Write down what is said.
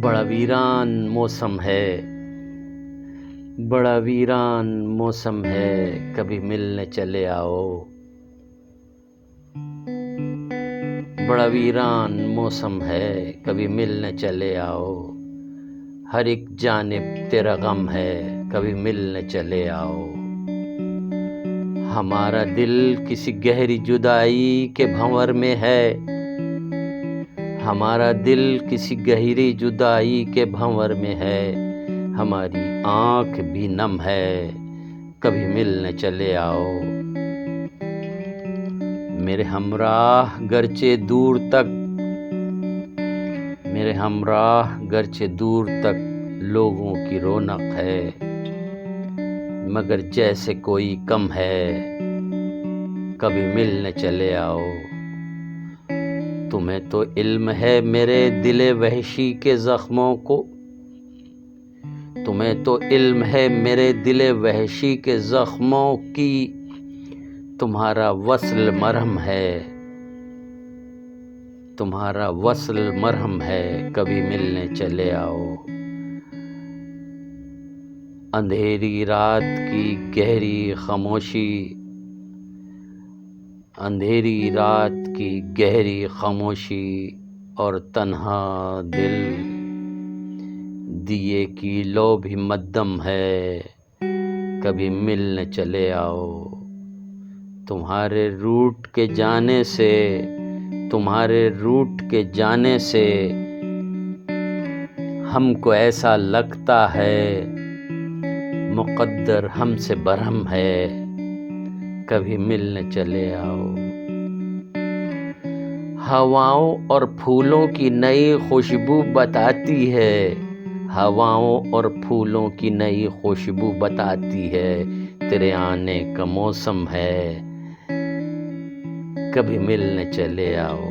بڑا ویران موسم ہے، بڑا ویران موسم ہے، کبھی ملنے چلے آؤ۔ بڑا ویران موسم ہے، کبھی ملنے چلے آؤ۔ ہر ایک جانب تیرا غم ہے، کبھی ملنے چلے آؤ۔ ہمارا دل کسی گہری جدائی کے بھنور میں ہے، ہمارا دل کسی گہری جدائی کے بھنور میں ہے، ہماری آنکھ بھی نم ہے، کبھی ملنے چلے آؤ۔ میرے ہمراہ گرچہ دور تک، میرے ہمراہ گرچہ دور تک لوگوں کی رونق ہے، مگر جیسے کوئی کم ہے، کبھی ملنے چلے آؤ۔ تمہیں تو علم ہے میرے دل وحشی کے زخموں کو، تمہیں تو علم ہے میرے دل وحشی کے زخموں کی، تمہارا وصل مرہم ہے، تمہارا وصل مرہم ہے، کبھی ملنے چلے آؤ۔ اندھیری رات کی گہری خاموشی، اندھیری رات کی گہری خاموشی اور تنہا دل، دیے کی لو بھی مدھم ہے، کبھی ملنے چلے آؤ۔ تمہارے روٹ کے جانے سے، تمہارے روٹ کے جانے سے ہم کو ایسا لگتا ہے مقدر ہم سے برہم ہے، کبھی ملنے چلے آؤ۔ ہواؤں اور پھولوں کی نئی خوشبو بتاتی ہے، ہواؤں اور پھولوں کی نئی خوشبو بتاتی ہے، تیرے آنے کا موسم ہے، کبھی ملنے چلے آؤ۔